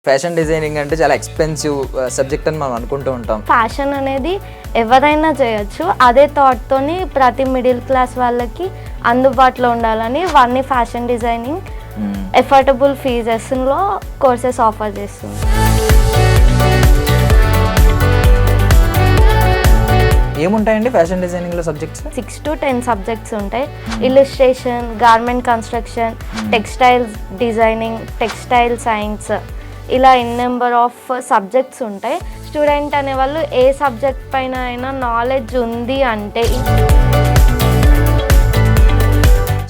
Fashion designing అంటే చాలా expensive subject అని మనం అనుకుంటూ ఉంటాం. ఫ్యాషన్ అనేది ఎవరైనా చేయొచ్చు, అదే థాట్తోని ప్రతి మిడిల్ క్లాస్ వాళ్ళకి అందుబాటులో ఉండాలని వారిని ఫ్యాషన్ డిజైనింగ్ ఎఫోర్డబుల్ ఫీజెస్లో కోర్సెస్ ఆఫర్ చేస్తుంది. ఏముంటాయండి ఫ్యాషన్ డిజైనింగ్లో సబ్జెక్ట్స్? 6 to 10 సబ్జెక్ట్స్ ఉంటాయి. Illustration, garment construction, textiles designing, textile science, ఇలా నెంబర్ ఆఫ్ సబ్జెక్ట్స్ ఉంటాయి. స్టూడెంట్ అనేవాళ్ళు ఏ సబ్జెక్ట్ పైన అయినా నాలెడ్జ్ ఉంది అంటే.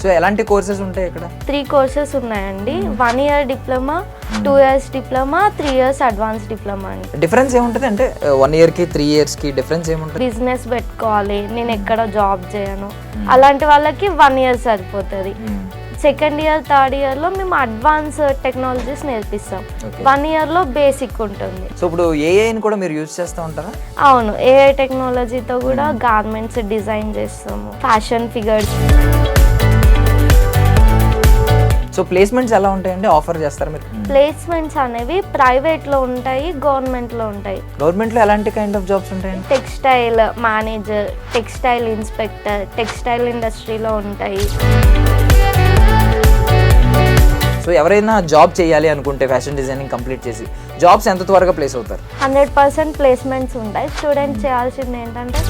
సో ఎలాంటి కోర్సెస్ ఉంటాయి ఇక్కడ? 3 కోర్సెస్ ఉన్నాయండి. 1 year diploma, 2 years diploma, 3 years advance diploma అండి. డిఫరెన్స్ ఏముంటుంది అంటే 1 yearకి 3 yearsకి డిఫరెన్స్ ఏముంటుంది? బిజినెస్ పెట్టుకోవాలి, నేను ఎక్కడ జాబ్ చేయను, అలాంటి వాళ్ళకి 1 year సరిపోతుంది. సెకండ్ ఇయర్, థర్డ్ ఇయర్లో మేము అడ్వాన్స్ టెక్నాలజీస్ నేర్పిస్తాం. 1 yearలో బేసిక్ ఉంటుంది. సో ఇప్పుడు ఏఐని కూడా మీరు యూజ్ చేస్తూ ఉంటారా? అవును, ఏఐ టెక్నాలజీతో కూడా గార్మెంట్స్ డిజైన్ చేస్తాము, ఫ్యాషన్ ఫిగర్స్. సో ప్లేస్మెంట్స్ ఎలా ఉంటాయండి? ఆఫర్ చేస్తారా మీరు? ప్లేస్మెంట్స్ అనేవి ప్రైవేట్లో ఉంటాయి, గవర్నమెంట్లో ఉంటాయి. గవర్నమెంట్లో ఎలాంటి కైండ్ ఆఫ్ జాబ్స్ ఉంటాయండి? Textile manager, textile inspector, textile ఇండస్ట్రీలో ఉంటాయి. సో ఎవరైనా జాబ్ చేయాలి అనుకుంటే ఫ్యాషన్ డిజైనింగ్ కంప్లీట్ చేసి జాబ్స్ ఎంత త్వరగా ప్లేస్ అవుతారు? 100% ప్లేస్మెంట్స్ ఉంటాయి. స్టూడెంట్స్ చేయాల్సింది ఏంటంటే,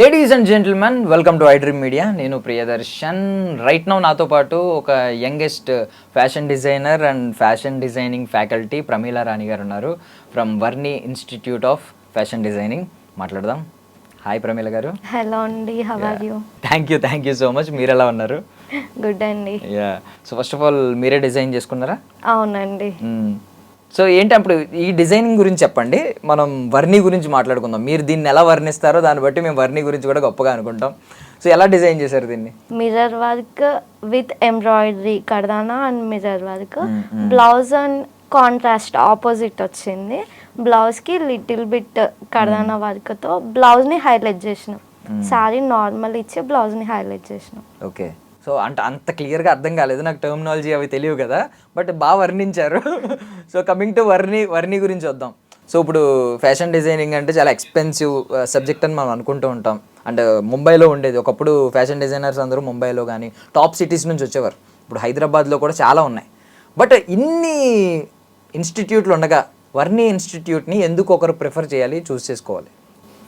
ladies and gentlemen, welcome to iDream media. నేను ప్రియదర్శన్. రైట్ నౌ నాతో పాటు ఒక youngest fashion designer and fashion designing faculty Pramila Rani garu ఉన్నారు from Varni institute of fashion designing. మాట్లాడదాం. హాయ్ ప్రమీల గారు. హలో అండి, how are you? Thank you so much. మీరు ఎలా ఉన్నారు? గుడ్ అండి. Yeah. So first of all మీరే డిజైన్ చేసుకున్నారా? అవునండి. సో ఏంటి అప్పుడు ఈ డిజైనింగ్ గురించి చెప్పండి, మనం వర్ని గురించి మాట్లాడుకుందాం. మీరు దీన్ని ఎలా వర్ణిస్తారో దాన్ని బట్టి మేము వర్ని గురించి కూడా గొప్పగా అనుకుంటాం. సో ఎలా డిజైన్ చేశారు దీన్ని? మిర్రర్ వర్క్ విత్ ఎంబ్రాయిడరీ, కర్దానా and mirror work. Blouse and contrast opposite వచ్చింది. బ్లౌజ్కి లిటిల్ బిట్ కర్దానా వర్క్తో బ్లౌజ్ని హైలైట్ చేసినాం. శారీ నార్మల్ ఇచ్చి బ్లౌజ్ని హైలైట్ చేసినాం. ఓకే. సో అంత క్లియర్గా అర్థం కాలేదు నాకు, టర్మినాలజీ అవి తెలియవు కదా, బట్ బాగా వర్ణించారు. సో కమింగ్ టు వర్ని గురించి వద్దాం. సో ఇప్పుడు ఫ్యాషన్ డిజైనింగ్ అంటే చాలా ఎక్స్పెన్సివ్ సబ్జెక్ట్ అని మనం అనుకుంటూ ఉంటాం. అండ్ ముంబైలో ఉండేది ఒకప్పుడు. ఫ్యాషన్ డిజైనర్స్ అందరూ ముంబైలో కానీ టాప్ సిటీస్ నుంచి వచ్చేవారు. ఇప్పుడు హైదరాబాద్లో కూడా చాలా ఉన్నాయి. బట్ ఇన్ని ఇన్స్టిట్యూట్లు ఉండగా వర్ని ఇన్స్టిట్యూట్ని ఎందుకు ఒకరు ప్రిఫర్ చేయాలి, చూస్ చేసుకోవాలి?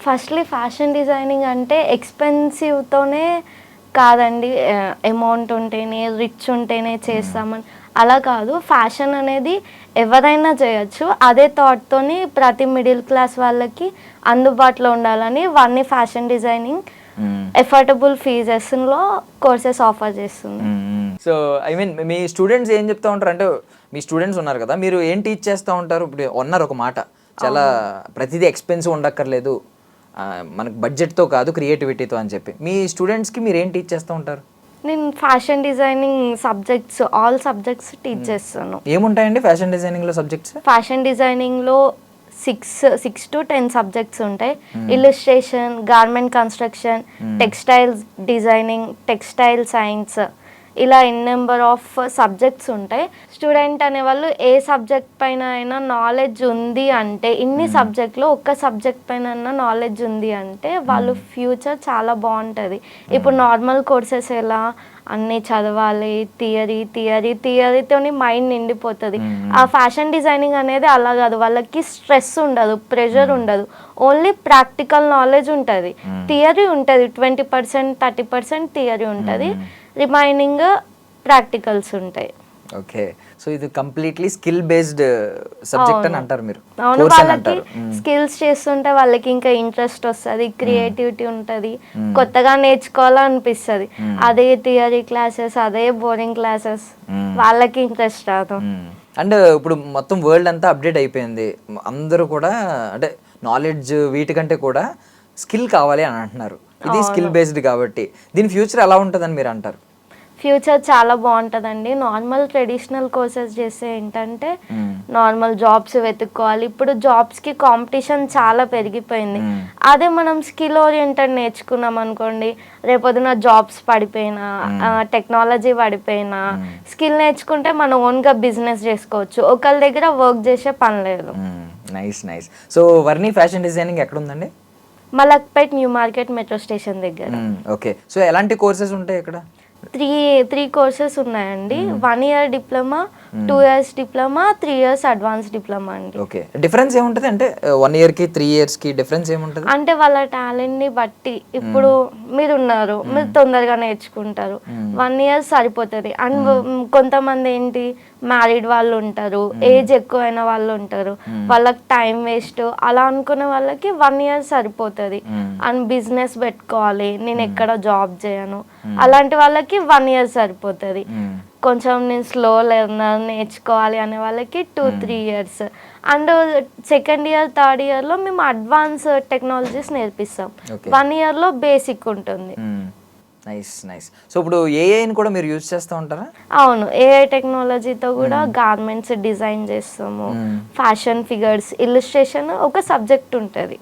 ఫస్ట్లీ ఫ్యాషన్ డిజైనింగ్ అంటే ఎక్స్పెన్సివ్తోనే కాదండి, అమౌంట్ ఉంటేనే, రిచ్ ఉంటేనే చేస్తామని అలా కాదు. ఫ్యాషన్ అనేది ఎవరైనా చేయొచ్చు, అదే థాట్తోని ప్రతి మిడిల్ క్లాస్ వాళ్ళకి అందుబాటులో ఉండాలని వారిని ఫ్యాషన్ డిజైనింగ్ ఎఫోర్డబుల్ ఫీజెస్లో కోర్సెస్ ఆఫర్ చేస్తుంది. సో ఐ మీన్ మీ స్టూడెంట్స్ ఏం చెప్తూ ఉంటారు అంటే, మీ స్టూడెంట్స్ ఉన్నారు కదా, మీరు ఏం టీచ్ చేస్తూ ఉంటారు? ఇప్పుడు ఉన్నారు ఒక మాట, చాలా ప్రతిదీ ఎక్స్పెన్సివ్ ఉండక్కర్లేదు, మనకు బడ్జెట్తో కాదు క్రియేటివిటీతో అని చెప్పి. మీ స్టూడెంట్స్కి మీరు ఏం టీచ్ చేస్తూ ఉంటారు? నేను fashion designing subjects, all subjects teach చేస్తాను. ఏముంటాయండి ఫ్యాషన్ డిజైనింగ్లో సబ్జెక్ట్స్? ఫ్యాషన్ డిజైనింగ్లో 6 to 10 సబ్జెక్ట్స్ ఉంటాయి. Illustration, garment construction, textiles designing, textile science, ఇలా నెంబర్ ఆఫ్ సబ్జెక్ట్స్ ఉంటాయి. స్టూడెంట్ అనేవాళ్ళు ఏ సబ్జెక్ట్ పైన అయినా నాలెడ్జ్ ఉంది అంటే, ఇన్ని సబ్జెక్ట్లో ఒక్క సబ్జెక్ట్ పైన నాలెడ్జ్ ఉంది అంటే వాళ్ళు ఫ్యూచర్ చాలా బాగుంటుంది. ఇప్పుడు నార్మల్ కోర్సెస్ ఎలా అన్నీ చదవాలి, థియరీతోని మైండ్ నిండిపోతుంది. ఆ ఫ్యాషన్ డిజైనింగ్ అనేది అలా కాదు, వాళ్ళకి స్ట్రెస్ ఉండదు, ప్రెషర్ ఉండదు, ఓన్లీ ప్రాక్టికల్ నాలెడ్జ్ ఉంటుంది. థియరీ ఉంటుంది 20%, 30% థియరీ ఉంటుంది, రిమైనింగ్ ప్రాక్టికల్స్ ఉంటాయి. ఓకే. సో ఇది కంప్లీట్లీ స్కిల్ బేస్డ్ సబ్జెక్ట్ అని అంటారు మీరు? అవును, వాళ్ళకి స్కిల్స్ చేస్తుంటే వాళ్ళకి ఇంకా ఇంట్రెస్ట్ వస్తుంది, క్రియేటివిటీ ఉంటుంది, కొత్తగా నేర్చుకోవాలనిపిస్తుంది. అదే థియరీ క్లాసెస్, అదే బోరింగ్ క్లాసెస్, వాళ్ళకి ఇంట్రెస్ట్ రాదు. అండ్ ఇప్పుడు మొత్తం వరల్డ్ అంతా అప్డేట్ అయిపోయింది. అందరూ కూడా అంటే నాలెడ్జ్ వీటికంటే కూడా స్కిల్ కావాలి అని అంటున్నారు. ఇది స్కిల్ బేస్డ్ కాబట్టి దీని ఫ్యూచర్ ఎలా ఉంటుందని మీరు అంటారు? ఫ్యూచర్ చాలా బాగుంటుందండి. నార్మల్ ట్రెడిషనల్ కోర్సెస్ చేస్తే ఏంటంటే నార్మల్ జాబ్స్ వెతుక్కోవాలి. ఇప్పుడు జాబ్స్కి కాంపిటీషన్ చాలా పెరిగిపోయింది. అదే మనం స్కిల్ ఓరియంటెడ్ నేర్చుకున్నాం అనుకోండి, రేపొద్దున జాబ్స్ పడిపోయినా, టెక్నాలజీ పడిపోయినా, స్కిల్ నేర్చుకుంటే మనం ఓన్గా బిజినెస్ చేసుకోవచ్చు. ఒకళ్ళ దగ్గర వర్క్ చేసే పని లేదు. Nice nice. So Varni fashion designing ఎక్కడ ఉందండి? Malakpet new market metro station దగ్గర. ఓకే. సో ఎలాంటి కోర్సెస్ ఉంటాయి ఇక్కడ? త్రీ కోర్సెస్ ఉన్నాయండి. 1 year diploma, 2 years diploma, 3 years advance diploma అండి. ఓకే. డిఫరెన్స్ ఏముంటుంది అంటే 1 yearకి 3 yearsకి డిఫరెన్స్ ఏముంటుంది? అంటే వాళ్ళ టాలెంట్ని బట్టి, ఇప్పుడు మీరు ఉన్నారు, మీరు తొందరగా నేర్చుకుంటారు, 1 year సరిపోతుంది. అండ్ కొంతమంది ఏంటి మ్యారీడ్ వాళ్ళు ఉంటారు, ఏజ్ ఎక్కువైన వాళ్ళు ఉంటారు, వాళ్ళకి టైం వేస్ట్ అలా అనుకునే వాళ్ళకి 1 year సరిపోతుంది. అండ్ బిజినెస్ పెట్టుకోవాలి, నేను ఎక్కడ జాబ్ చేయను, అలాంటి వాళ్ళకి 1 year సరిపోతుంది. కొంచెం నేను స్లో లెర్నర్ నేర్చుకోవాలి అనే వాళ్ళకి 2-3 years. And second year third ఇయర్లో మేము అడ్వాన్స్ టెక్నాలజీస్ నేర్పిస్తాం. 1 yearలో బేసిక్ ఉంటుంది. Nice nice. సో ఇప్పుడు ఏఐని కూడా మీరు యూజ్ చేస్తూ ఉంటారా? అవును, ఏఐ టెక్నాలజీతో కూడా గార్మెంట్స్ డిజైన్ చేస్తాము. ఫ్యాషన్ ఫిగర్స్, ఇల్లుస్ట్రేషన్ ఒక సబ్జెక్ట్ ఉంటుంది.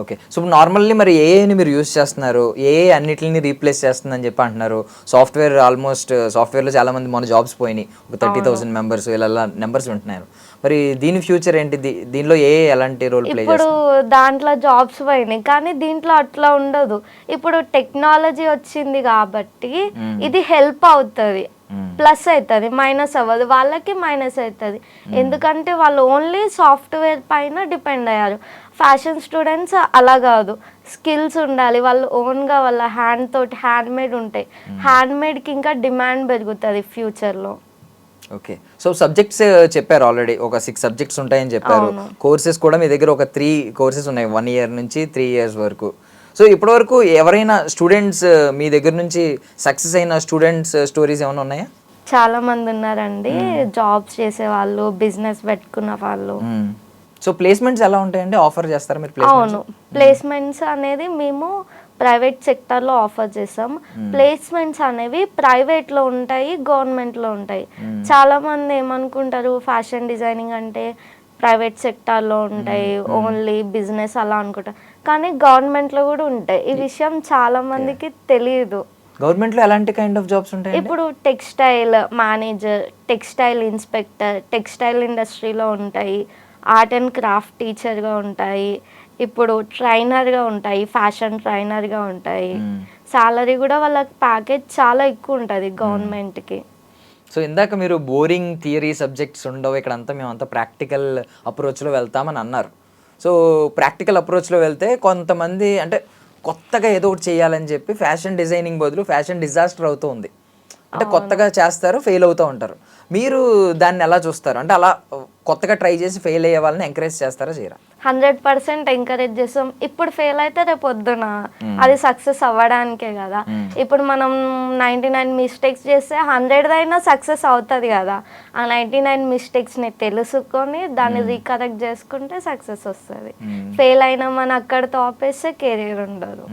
ఓకే. సో నార్మల్లీ మరి ఏఐని మీరు యూజ్ చేస్తున్నారు, ఏఐ అన్నిటిని రీప్లేస్ చేస్తుందని చెప్పి అంటున్నారు. సాఫ్ట్వేర్ ఆల్మోస్ట్ సాఫ్ట్వేర్లో చాలా మంది మన జాబ్స్ పోయినాయి, ఒక 30,000 మెంబర్స్ ఇలా నెంబర్స్ ఉంటున్నారు. మరి దీని ఫ్యూచర్ ఏంటి? దీనిలో ఏఐ ఎలాంటి రోల్ ప్లే ఇప్పుడు దాంట్లో జాబ్స్ పోయినాయి, కానీ దీంట్లో అట్లా ఉండదు. ఇప్పుడు టెక్నాలజీ వచ్చింది కాబట్టి ఇది హెల్ప్ అవుతుంది, ప్లస్ అవుతుంది, మైనస్ అవ్వదు. వాళ్ళకి మైనస్ అవుతుంది, ఎందుకంటే వాళ్ళు ఓన్లీ సాఫ్ట్వేర్ పైన డిపెండ్ అయ్యారు. ఫ్యాషన్ స్టూడెంట్స్ అలా కాదు, స్కిల్స్ ఉండాలి, వాళ్ళు ఓన్గా వాళ్ళ హ్యాండ్ తోటి హ్యాండ్ మేడ్ ఉంటాయి. హ్యాండ్ మేడ్కి ఇంకా డిమాండ్ పెరుగుతుంది ఫ్యూచర్లో. ఓకే. సో సబ్జెక్ట్స్ చెప్పారు ఆల్రెడీ, ఒక 6 సబ్జెక్ట్స్ ఉంటాయని చెప్పారు. కోర్సెస్ కూడా మీ దగ్గర ఒక 3 కోర్సెస్ ఉన్నాయి, 1 year నుంచి 3 years వరకు. సో ఇప్పటివరకు ఎవరైనా స్టూడెంట్స్ మీ దగ్గర నుంచి సక్సెస్ అయిన స్టూడెంట్స్ స్టోరీస్ ఏమైనా ఉన్నాయా? చాలా మంది ఉన్నారండి, జాబ్స్ చేసే వాళ్ళు, బిజినెస్ పెట్టుకున్న వాళ్ళు. సో ప్లేస్మెంట్స్ ఎలా ఉంటాయండి? ఆఫర్ చేస్తారా మీరు? అవును, ప్లేస్మెంట్స్ అనేది మేము ప్రైవేట్ సెక్టర్లో ఆఫర్ చేస్తాం. ప్లేస్మెంట్స్ అనేవి ప్రైవేట్లో ఉంటాయి, గవర్నమెంట్లో ఉంటాయి. చాలామంది ఏమనుకుంటారు ఫ్యాషన్ డిజైనింగ్ అంటే ప్రైవేట్ సెక్టార్లో ఉంటాయి, ఓన్లీ బిజినెస్ అలా అనుకుంటారు, కానీ గవర్నమెంట్లో కూడా ఉంటాయి. ఈ విషయం చాలా మందికి తెలియదు. గవర్నమెంట్లో ఎలాంటి కైండ్ ఆఫ్ జాబ్స్ ఉంటాయి? ఇప్పుడు textile manager, textile inspector, textile ఇండస్ట్రీలో ఉంటాయి, ఆర్ట్ అండ్ క్రాఫ్ట్ టీచర్గా ఉంటాయి, ఇప్పుడు ట్రైనర్గా ఉంటాయి, ఫ్యాషన్ ట్రైనర్గా ఉంటాయి. సాలరీ కూడా వాళ్ళకి ప్యాకేజ్ చాలా ఎక్కువ ఉంటుంది గవర్నమెంట్కి. సో ఇందాక మీరు బోరింగ్ థియరీ సబ్జెక్ట్స్ ఉండవు, ఇక్కడ అంతా మేమంతా ప్రాక్టికల్ అప్రోచ్లో వెళ్తామని అన్నారు. సో ప్రాక్టికల్ అప్రోచ్లో వెళ్తే కొంతమంది అంటే కొత్తగా ఏదో ఒకటి చేయాలని చెప్పి ఫ్యాషన్ డిజైనింగ్ బదులు ఫ్యాషన్ డిజాస్టర్ అవుతూ ఉంది. అంటే కొత్తగా చేస్తారు, ఫెయిల్ అవుతూ ఉంటారు. మీరు దాన్ని ఎలా చూస్తారు? అంటే అలా కొత్తగా ట్రై చేసి ఫెయిల్ అయ్యే వాళ్ళని ఎంకరేజ్ చేస్తారా, చేయరా? 100% ఎంకరేజ్ చేస్తాం. ఇప్పుడు ఫెయిల్ అయితే రేపు పొద్దున అది సక్సెస్ అవ్వడానికే కదా. ఇప్పుడు మనం 99 మిస్టేక్స్ చేస్తే 100 అయినా సక్సెస్ అవుతుంది కదా. ఆ 99 మిస్టేక్స్ని తెలుసుకొని దాన్ని రీకరెక్ట్ చేసుకుంటే సక్సెస్ వస్తుంది. ఫెయిల్ అయినా మనం అక్కడితో ఆపేస్తే కెరీర్ ఉండదు.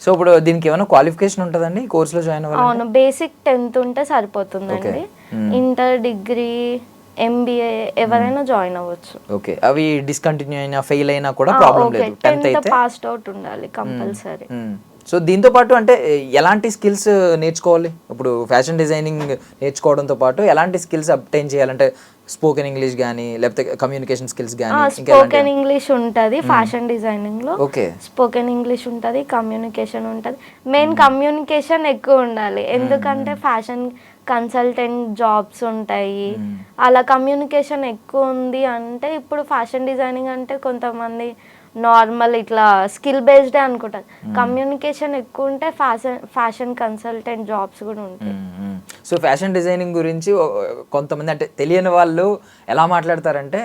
సో ఇప్పుడు దీనికి ఏమైనా క్వాలిఫికేషన్ ఉంటుందండి కోర్సులో జాయిన్ అవ్వాలి? అవును, బేసిక్ 10th ఉంటే సరిపోతుందండి. ఇంటర్, డిగ్రీ, MBA ఎవరైనా జాయిన్ అవ్వచ్చు. ఓకే. అవి డిస్కంటిన్యూ అయినా ఫెయిల్ అయినా కూడా ప్రాబ్లం లేదు, 10th అయితే పాస్డ్ అవుట్ ఉండాలి కంపల్సరీ. సో దీంతో పాటు అంటే ఎలాంటి స్కిల్స్ నేర్చుకోవాలి? ఇప్పుడు ఫ్యాషన్ డిజైనింగ్ నేర్చుకోవడంతో పాటు ఎలాంటి స్కిల్స్ అబ్టైన్ చేయాలంటే స్పోకెన్ ఇంగ్లీష్ కానీ లేకపోతే కమ్యూనికేషన్ స్కిల్స్ కానీ? స్పోకెన్ ఇంగ్లీష్ ఉంటుంది ఫ్యాషన్ డిజైనింగ్ లో. ఓకే. స్పోకెన్ ఇంగ్లీష్ ఉంటుంది, కమ్యూనికేషన్ ఉంటుంది. మెయిన్ కమ్యూనికేషన్ ఎక్కువ ఉండాలి, ఎందుకంటే ఫ్యాషన్ కన్సల్టెంట్ జాబ్స్ ఉంటాయి. అలా కమ్యూనికేషన్ ఎక్కువ ఉంది అంటే ఇప్పుడు ఫ్యాషన్ డిజైనింగ్ అంటే కొంతమంది నార్మల్ ఇట్లా స్కిల్ బేస్డే అనుకుంటారు. కమ్యూనికేషన్ ఎక్కువ ఉంటే ఫ్యాషన్ కన్సల్టెంట్ జాబ్స్ కూడా ఉంటాయి. సో ఫ్యాషన్ డిజైనింగ్ గురించి కొంతమంది అంటే తెలియని వాళ్ళు ఎలా మాట్లాడతారంటే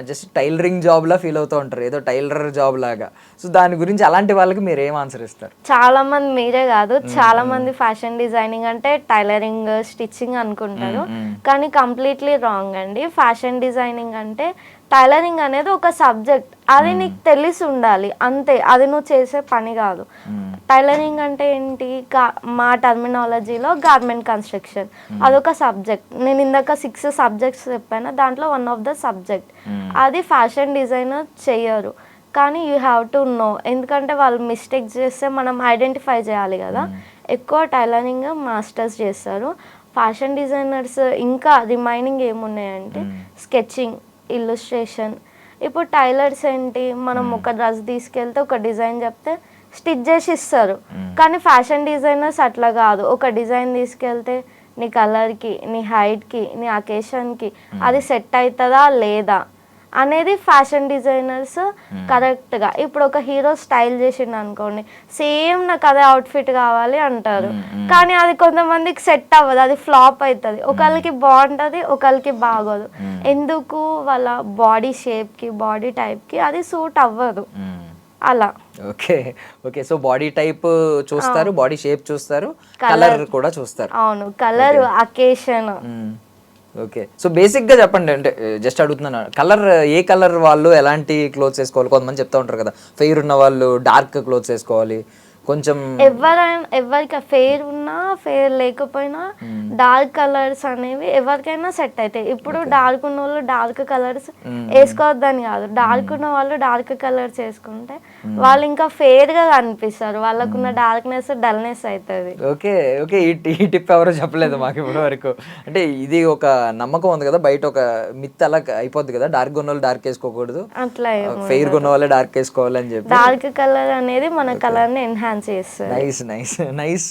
జస్ట్ టైలరింగ్ జాబ్లా ఫీల్ అవుతూ ఉంటారు, ఏదో టైలర్ జాబ్ లాగా. సో దాని గురించి అలాంటి వాళ్ళకి మీరు ఏం ఆన్సర్ ఇస్తారు? చాలా మంది, మీరే కాదు చాలా మంది ఫ్యాషన్ డిజైనింగ్ అంటే టైలరింగ్, స్టిచ్చింగ్ అనుకుంటారు, కానీ కంప్లీట్లీ రాంగ్ అండి. ఫ్యాషన్ డిజైనింగ్ అంటే టైలరింగ్ అనేది ఒక సబ్జెక్ట్, అది నీకు తెలిసి ఉండాలి అంతే, అది నువ్వు చేసే పని కాదు. టైలరింగ్ అంటే ఏంటి, మా టర్మినాలజీలో గార్మెంట్ కన్స్ట్రక్షన్, అదొక సబ్జెక్ట్. నేను ఇందాక 6 సబ్జెక్ట్స్ చెప్పాను, దాంట్లో వన్ ఆఫ్ ద సబ్జెక్ట్. అది ఫ్యాషన్ డిజైనర్ చెయ్యరు, కానీ యూ హ్యావ్ టు నో, ఎందుకంటే వాళ్ళు మిస్టేక్స్ చేస్తే మనం ఐడెంటిఫై చేయాలి కదా. ఎక్కువ టైలరింగ్ మాస్టర్స్ చేస్తారు. ఫ్యాషన్ డిజైనర్స్ ఇంకా రిమైనింగ్ ఏమున్నాయంటే స్కెచింగ్, ఇల్లుస్ట్రేషన్. ఇప్పుడు టైలర్స్ ఏంటి, మనం ఒక డ్రెస్ తీసుకెళ్తే ఒక డిజైన్ చెప్తే స్టిచ్ చేసి ఇస్తారు, కానీ ఫ్యాషన్ డిజైనర్స్ అట్లా కాదు. ఒక డిజైన్ తీసుకెళ్తే నీ కలర్కి, నీ హైట్కి, నీ అకేషన్కి అది సెట్ అవుతుందా లేదా అనేది ఫ్యాషన్ డిజైనర్స్ కరెక్ట్గా. ఇప్పుడు ఒక హీరో స్టైల్ చేసిండు అనుకోండి, సేమ్ నాకు అదే అవుట్ఫిట్ కావాలి అంటారు, కానీ అది కొంతమందికి సెట్ అవ్వదు, అది ఫ్లాప్ అవుతుంది. ఒకళ్ళకి బాగుంటుంది, ఒకళ్ళకి బాగోదు. ఎందుకు, వాళ్ళ బాడీ షేప్కి, బాడీ టైప్కి అది సూట్ అవ్వదు అలా. Okay okay, so body type చూస్తారు, బాడీ షేప్ చూస్తారు, కలర్ కూడా చూస్తారు. అవును, కలర్, అకేషన్. ఓకే, సో బేసిక్గా చెప్పండి, అంటే జస్ట్ అడుగుతున్నాను, కలర్ ఏ కలర్ వాళ్ళు ఎలాంటి క్లోత్స్ వేసుకోవాలి? కొంతమంది చెప్తా ఉంటారు కదా, ఫెయిర్ ఉన్న వాళ్ళు డార్క్ క్లోత్స్ వేసుకోవాలి, కొంచెం ఎవరికి ఫెయిర్ ఉన్నా ఫెయిర్ లేకపోయినా డార్క్ కలర్స్ అనేవి ఎవరికైనా సెట్ అవుతాయి. ఇప్పుడు డార్క్ ఉన్న వాళ్ళు డార్క్ కలర్స్ వేసుకోవద్దని కాదు, డార్క్ ఉన్న వాళ్ళు డార్క్ కలర్స్ వేసుకుంటే వాళ్ళు ఇంకా ఫెయిర్ గా కనిపిస్తారు, వాళ్ళకున్న డార్క్నెస్ డల్నెస్ అవుతుంది. ఓకే ఓకే, ఈ టిప్ ఎవరో చెప్పలేదు మాకు ఇప్పటి వరకు. అంటే ఇది ఒక నమ్మకం ఉంది కదా బయట, ఒక మిత్ అలా అయిపోద్ది కదా, డార్క్ ఉన్న వాళ్ళు డార్క్ వేసుకోకూడదు, అట్లా ఫెయిర్ ఉన్న వాళ్ళే డార్క్ వేసుకోవాలి అని చెప్పి. డార్క్ కలర్ అనేది మన కలర్ ని ఎన్హాన్స్ చేస్తారు. నైస్ నైస్ నైస్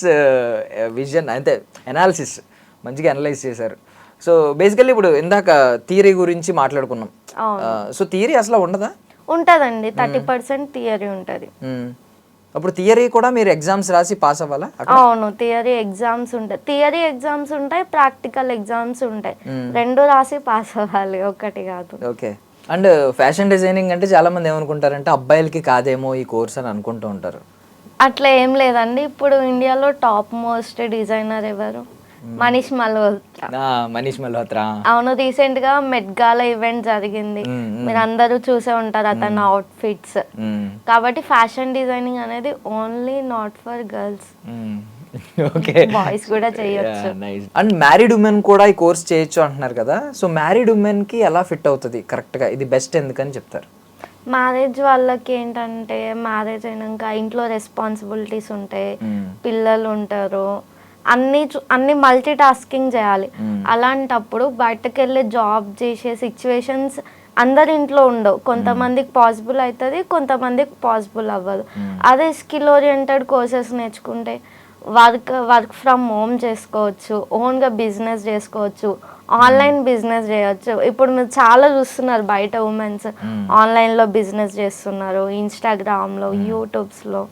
విజన్, అంటే అనాలిసిస్ మంచిగా అనలైజ్ చేశారు. సో బేసికల్లీ ఇప్పుడు ఇందాక థియరీ గురించి మాట్లాడుకున్నాం, సో థియరీ అసలు ఉండదా? ఉంటదండి, 30% థియరీ ఉంటది. అప్పుడు థియరీ కూడా మీరు ఎగ్జామ్స్ రాసి పాస్ అవ్వాలా? అవును, థియరీ ఎగ్జామ్స్ ఉంటాయి, థియరీ ఎగ్జామ్స్ ఉంటాయి, ప్రాక్టికల్ ఎగ్జామ్స్ ఉంటాయి, రెండు రాసి పాస్ అవ్వాలి, ఒకటి కాదు. ఓకే, అండ్ ఫ్యాషన్ డిజైనింగ్ అంటే చాలా మంది ఏమనుకుంటారంటే అబ్బాయిలకి కాదేమో ఈ కోర్స్ అని అనుకుంటూ ఉంటారు. అట్లా ఏం లేదండి, ఇప్పుడు ఇండియాలో టాప్ మోస్ట్ డిజైనర్ ఎవరు, మనీష్ మల్హోత్రా. అవును, రీసెంట్ గా మెట్ గాలా ఈవెంట్ జరిగింది, మీరు అందరూ చూసే ఉంటారు అతని అవుట్ ఫిట్స్. కాబట్టి ఫ్యాషన్ డిజైనింగ్ అనేది only not for girls, okay, boys కూడా చేయొచ్చు. అండ్ మ్యారీడ్ ఉమెన్ కూడా ఈ కోర్స్ చేయొచ్చు అంటున్నారు కదా, సో మ్యారీడ్ ఉమెన్ కి ఎలా ఫిట్ అవుతుంది కరెక్ట్ గా, ఇది బెస్ట్ ఎందుకని చెప్తారు? మ్యారేజ్ వాళ్ళకి ఏంటంటే, మ్యారేజ్ అయినాక ఇంట్లో రెస్పాన్సిబిలిటీస్ ఉంటాయి, పిల్లలు ఉంటారు, అన్ని మల్టీ టాస్కింగ్ చేయాలి. అలాంటప్పుడు బయటకు వెళ్ళి జాబ్ చేసే సిచ్యువేషన్స్ అందరి ఇంట్లో ఉండవు, కొంతమందికి పాసిబుల్ అవుతుంది, కొంతమందికి పాసిబుల్ అవ్వదు. అదే స్కిల్ ఓరియంటెడ్ కోర్సెస్ నేర్చుకుంటే వర్క్ ఫ్రమ్ హోమ్ చేసుకోవచ్చు, ఓన్గా బిజినెస్ చేసుకోవచ్చు, ఆన్లైన్ బిజినెస్ చేయొచ్చు. ఇప్పుడు మీరు చాలా చూస్తున్నారు బయట ఉమెన్స్ ఆన్లైన్లో బిజినెస్ చేస్తున్నారు, ఇన్స్టాగ్రామ్లో, యూట్యూబ్స్లో.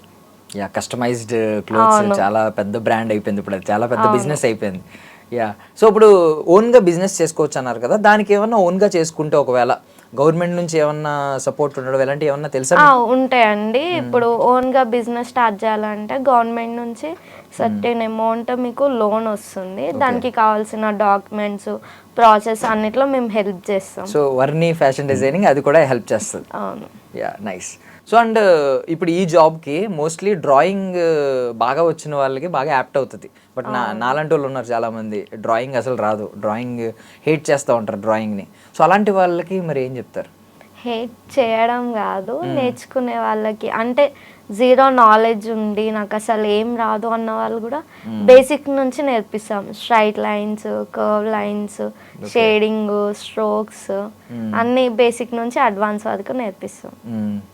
యా, కస్టమైజ్డ్ క్లోత్స్ చాలా పెద్ద బ్రాండ్ అయిపోయింది ఇప్పుడు, చాలా పెద్ద బిజినెస్ అయిపోయింది. యా, సో ఇప్పుడు ఓన్గా బిజినెస్ చేసుకోవచ్చు అన్నారు కదా, దానికి ఏమన్నా ఓన్గా చేసుకుంటే ఒకవేళ గవర్నమెంట్ నుంచి ఏమన్నా సపోర్ట్ ఉండడం ఇలాంటి ఏమన్నా తెలుసా? ఉంటాయండి, ఇప్పుడు ఓన్గా బిజినెస్ స్టార్ట్ చేయాలంటే గవర్నమెంట్ నుంచి సర్టెన్ అమౌంట్ మీకు లోన్ వస్తుంది, దానికి కావాల్సిన డాక్యుమెంట్స్ ప్రాసెస్ అన్నిట్లో మేము హెల్ప్ చేస్తాం. సో వర్ని ఫ్యాషన్ డిజైనింగ్ అది కూడా హెల్ప్ చేస్తుంది. అవును. Yeah, nice. సో అండ్ ఇప్పుడు ఈ జాబ్కి మోస్ట్లీ డ్రాయింగ్ బాగా వచ్చిన వాళ్ళకి బాగా యాప్ట్ అవుతుంది, బట్ నాలాంటి వాళ్ళు ఉన్నారు చాలామంది డ్రాయింగ్ అసలు రాదు, డ్రాయింగ్ హేట్ చేస్తూ ఉంటారు డ్రాయింగ్ని. సో అలాంటి వాళ్ళకి మరి ఏం చెప్తారు? హేట్ చేయడం కాదు, నేర్చుకునే వాళ్ళకి, అంటే జీరో నాలెడ్జ్ ఉండి నాకు అసలు ఏం రాదు అన్న వాళ్ళు కూడా బేసిక్ నుంచి నేర్పిస్తాం. Straight lines, curve lines, shading, strokes అన్ని బేసిక్ నుంచి అడ్వాన్స్ వరకు నేర్పిస్తాం.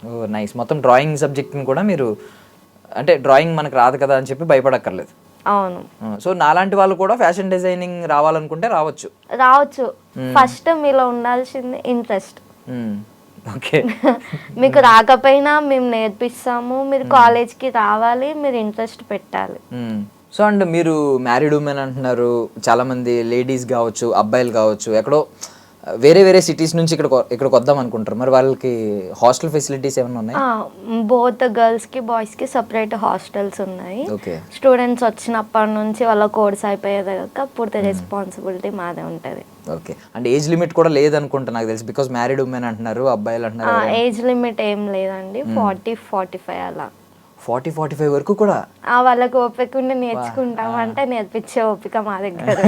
ఓ నైస్, మొత్తం డ్రాయింగ్ సబ్జెక్ట్ని కూడా మీరు, అంటే డ్రాయింగ్ మనకు రాదు కదా అని చెప్పి భయపడక్కర్లేదు. అవును. సో నాలాంటి వాళ్ళు కూడా ఫ్యాషన్ డిజైనింగ్ రావాలనుకుంటే రావచ్చు. ఫస్ట్ మీలో ఉండాల్సింది ఇంట్రెస్ట్. ఓకే, మీకు రాకపోయినా మేము నేర్పిస్తాము, మీరు కాలేజ్కి రావాలి, మీరు ఇంట్రెస్ట్ పెట్టాలి. సో అండ్ మీరు మ్యారీడ్ ఉమెన్ అంటున్నారు, చాలామంది లేడీస్ కావచ్చు, అబ్బాయిలు కావచ్చు, ఎక్కడో వేరే వేరే సిటీస్ నుంచి ఇక్కడికి వద్దాం అనుకుంటారు, మరి వాళ్ళకి హాస్టల్ ఫెసిలిటీస్ ఏమైనా ఉన్నాయి? బోత్ గర్ల్స్కి బాయ్స్కి సపరేట్ హాస్టల్స్ ఉన్నాయి. ఓకే, స్టూడెంట్స్ వచ్చినప్పటి నుంచి వాళ్ళ కోర్స్ అయిపోయేదాకా పూర్తి రెస్పాన్సిబిలిటీ మాదే ఉంటుంది. ఓకే, అంటే ఏజ్ లిమిట్ కూడా లేదనుకుంటా నాకు తెలిసి, బికాస్ మ్యారీడ్ ఉమెన్ అంటున్నారు, అబ్బాయిలు అంటున్నారు. ఏజ్ లిమిట్ ఏం లేదండి, 40-45 అలా. 40-45 వరకు కూడా వాళ్ళకి ఓపిక ఉండి నేర్చుకుంటాం అంటే నేర్పించే ఓపిక మా దగ్గర.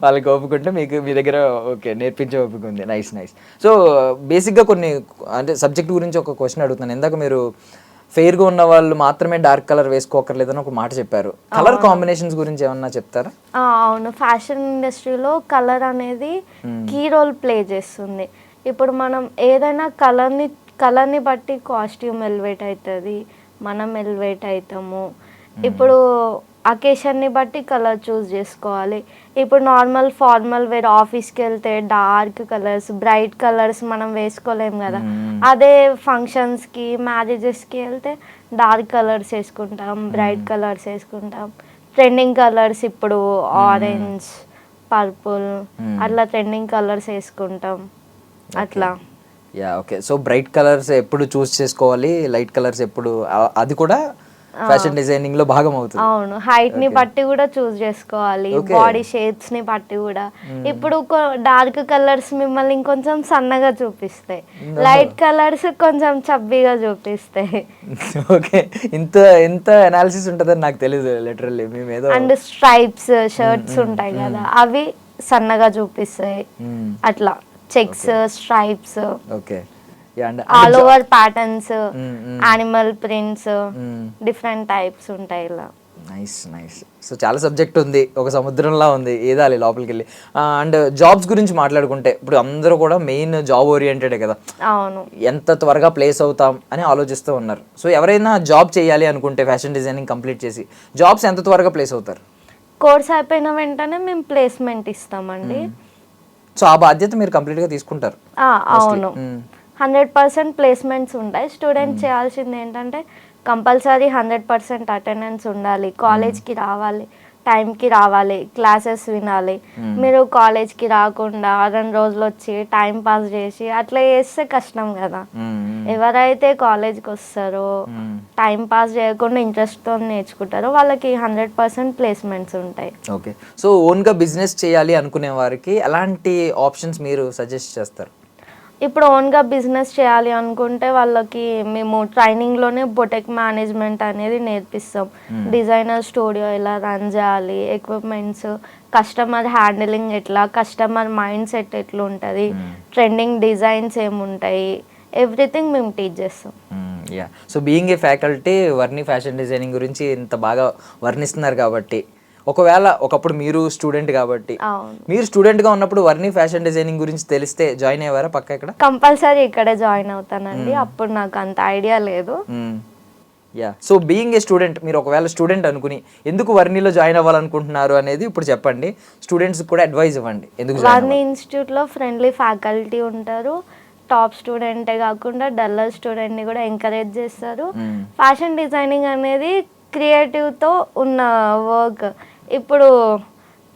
వాళ్ళకి ఓపిక ఉంటే మీకు మీ దగ్గర ఓకే నేర్పించే ఓపిక ఉంది. Nice nice. సో బేసిక్గా కొన్ని అంటే సబ్జెక్ట్ గురించి ఒక క్వశ్చన్ అడుగుతున్నాను. ఇందాక మీరు ఫెయిర్గా ఉన్న వాళ్ళు మాత్రమే డార్క్ కలర్ వేసుకోకర్లేదని ఒక మాట చెప్పారు. కలర్ కాంబినేషన్స్ గురించి ఏమన్నా చెప్తారా? అవును, ఫ్యాషన్ ఇండస్ట్రీలో కలర్ అనేది కీ రోల్ ప్లే చేస్తుంది. ఇప్పుడు మనం ఏదైనా కలర్ని బట్టి కాస్ట్యూమ్ ఎలివేట్ అవుతుంది, మనం ఎలివేట్ అవుతాము. ఇప్పుడు అకేషన్ని బట్టి కలర్ చూస్ చేసుకోవాలి. ఇప్పుడు నార్మల్ ఫార్మల్ వేర్ ఆఫీస్కి వెళ్తే డార్క్ కలర్స్, బ్రైట్ కలర్స్ మనం వేసుకోలేం కదా. అదే ఫంక్షన్స్కి, మ్యారేజెస్కి వెళ్తే డార్క్ కలర్స్ వేసుకుంటాం, బ్రైట్ కలర్స్ వేసుకుంటాం. ట్రెండింగ్ కలర్స్ ఇప్పుడు ఆరెంజ్, పర్పుల్ అట్లా ట్రెండింగ్ కలర్స్ వేసుకుంటాం అట్లా. Yeah okay. So bright colours ఎప్పుడు చూస్ చేసుకోవాలి, లైట్ కలర్స్ ఎప్పుడు, అది కూడా ఫ్యాషన్ డిజైనింగ్ లో భాగం అవుతుంది. అవును, హైట్ ని బట్టి కూడా చూస్ చేసుకోవాలి, బాడీ షేప్స్ ని బట్టి కూడా. ఇప్పుడు డార్క్ కలర్స్ మిమ్మల్ని ఇంకొంచెం సన్నగా చూపిస్తాయి, లైట్ కలర్స్ కొంచెం చబ్బీగా చూపిస్తాయి. ఓకే, ఇంత ఇంత అనాలిసిస్ ఉంటుందని నాకు తెలియదు లిటరల్లీ. మేము ఏదో అండ్ స్ట్రైప్స్ షర్ట్స్ ఉంటాయి కదా, అవి సన్నగా చూపిస్తాయి అట్లా. Checks, stripes, okay, all over patterns, animal prints, different types ఉంటాయి ఇలా. Nice nice. సో చాలా సబ్జెక్ట్ ఉంది, ఒక సముద్రంలా ఉంది, ఏదాలి లోపలికి వెళ్ళి. అండ్ జాబ్స్ గురించి మాట్లాడుకుంటే ఇప్పుడు అందరూ కూడా మెయిన్ జాబ్ ఓరియంటెడే కదా. అవును, ఎంత త్వరగా ప్లేస్ అవుతాం అని ఆలోచిస్తూ ఉన్నారు. సో ఎవరైనా జాబ్ చేయాలి అనుకుంటే ఫ్యాషన్ డిజైనింగ్ కంప్లీట్ చేసి జాబ్స్ ఎంత త్వరగా ప్లేస్ అవుతారు? కోర్స్ అయిపోయిన వెంటనే మేము ప్లేస్మెంట్ ఇస్తామండి. సో ఆ బాధ్యత మీరు కంప్లీట్గా తీసుకుంటారు? అవును, 100% ప్లేస్మెంట్స్ ఉంటాయి. స్టూడెంట్ చేయాల్సింది ఏంటంటే కంపల్సరీ 100% అటెండెన్స్ ఉండాలి, కాలేజ్కి రావాలి, టైంకి రావాలి, క్లాసెస్ వినాలి. మీరు కాలేజ్కి రాకుండా 2 రోజులు వచ్చి టైం పాస్ చేసి అట్లా చేస్తే కష్టం కదా. ఎవరైతే కాలేజ్కి వస్తారో, టైం పాస్ చేయకుండా ఇంట్రెస్ట్తో నేర్చుకుంటారో వాళ్ళకి 100% ప్లేస్మెంట్స్ ఉంటాయి. ఓకే. సో ఓన్గా బిజినెస్ చేయాలి అనుకునే వారికి ఎలాంటి ఆప్షన్స్ మీరు సజెస్ట్ చేస్తారు? ఇప్పుడు ఓన్గా బిజినెస్ చేయాలి అనుకుంటే వాళ్ళకి మేము ట్రైనింగ్లోనే బొటెక్ మేనేజ్మెంట్ అనేది నేర్పిస్తాం. డిజైనర్ స్టూడియో ఎలా రన్ చేయాలి, ఎక్విప్మెంట్స్, కస్టమర్ హ్యాండిలింగ్ ఎట్లా, కస్టమర్ మైండ్ సెట్ ఎట్లా ఉంటుంది, ట్రెండింగ్ డిజైన్స్ ఏముంటాయి, ఎవ్రీథింగ్ మేము టీచ్ చేస్తాం. Yeah. So being a faculty Varni fashion designing గురించి ఇంత బాగా వర్ణిస్తున్నారు కాబట్టి, ఒకవేళ ఒకప్పుడు మీరు స్టూడెంట్ కాబట్టి, మీరు స్టూడెంట్గా ఉన్నప్పుడు వర్ణి ఫ్యాషన్ డిజైనింగ్ గురించి తెలిస్తే జాయిన్ అయ్యేవారా పక్క? ఇక్కడ కంపల్సరీ ఇక్కడే జాయిన్ అవుతానండి. అప్పుడు నాకు అంత ఐడియా లేదు. యా. సో బీయింగ్ ఏ స్టూడెంట్, మీరు ఒకవేళ స్టూడెంట్ అనుకుని ఎందుకు వర్ణిలో జాయిన్ అవ్వాలనుకుంటున్నారు అనేది ఇప్పుడు చెప్పండి. స్టూడెంట్స్కి కూడా అడ్వైజ్ ఇవ్వండి. ఎందుకు వర్ణి ఇన్స్టిట్యూట్లో ఫ్రెండ్లీ ఫ్యాకల్టీ ఉంటారు. టాప్ స్టూడెంటే కాకుండా డల్లర్ స్టూడెంట్ని కూడా ఎంకరేజ్ చేస్తారు. ఫ్యాషన్ డిజైనింగ్ అనేది క్రియేటివ్తో ఉన్న వర్క్. ఇప్పుడు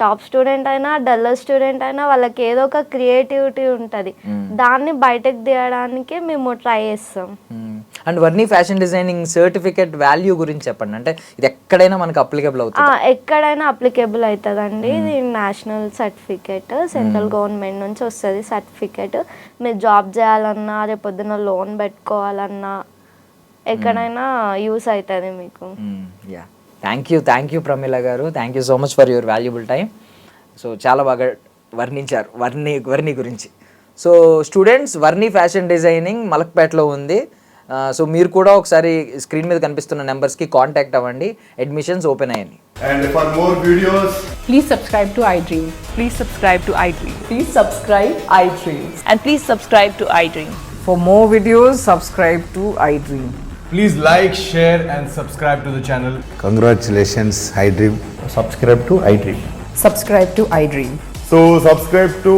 టాప్ స్టూడెంట్ అయినా డల్లర్ స్టూడెంట్ అయినా వాళ్ళకి ఏదో ఒక క్రియేటివిటీ ఉంటుంది, దాన్ని బయటకు తీయడానికి మేము ట్రై చేస్తాం. And Varni fashion designing certificate value గురించి చెప్పండి. అంటే ఇది ఎక్కడైనా మనకు అప్లికేబుల్ అవుతుంది? ఎక్కడైనా అప్లికేబుల్ అవుతుందండి. ఇది నేషనల్ సర్టిఫికేట్, సెంట్రల్ గవర్నమెంట్ నుంచి వస్తుంది సర్టిఫికేట్. మీరు జాబ్ చేయాలన్నా, రేపొద్దున లోన్ పెట్టుకోవాలన్నా ఎక్కడైనా యూస్ అవుతుంది మీకు. యా, థ్యాంక్ యూ ప్రమీల గారు. Thank you so much for your valuable time. So చాలా బాగా వర్ణించారు వర్ణి గురించి. సో స్టూడెంట్స్, వర్ణి ఫ్యాషన్ డిజైనింగ్ మలక్పేటలో ఉంది. సో మీరు కూడా ఒకసారి స్క్రీన్ మీద కనిపిస్తున్న నెంబర్స్కి కాంటాక్ట్ అవ్వండి. అడ్మిషన్స్ ఓపెన్ అయ్యాయి. And for more videos, please subscribe to iDream. Please subscribe to iDream. Please subscribe iDream. And please subscribe to iDream. For more videos, subscribe to iDream. please like, share and subscribe to the channel. Congratulations, iDream. Subscribe to iDream. Subscribe to iDream. So subscribe to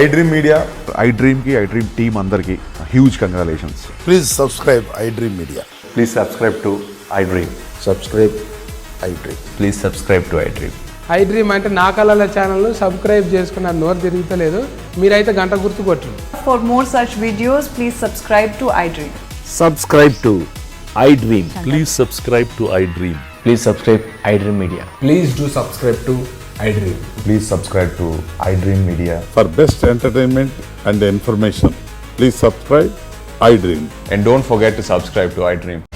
iDream Media. iDream ki iDream team andarki huge congratulations. Please subscribe iDream Media. Please subscribe to iDream. Subscribe iDream. Please subscribe to iDream. iDream అంటే నా కళల ఛానల్ను subscribe చేసుకున్న నోరు తిరుగుతలేదు, మీరైతే గంట గుర్తు కొట్టండి. For more such videos, please subscribe to iDream. Subscribe to iDream. Please subscribe to iDream. Please subscribe iDream Media. Please do subscribe to iDream. Please subscribe to iDream Media. For best entertainment and information, please subscribe iDream. And don't forget to subscribe to iDream.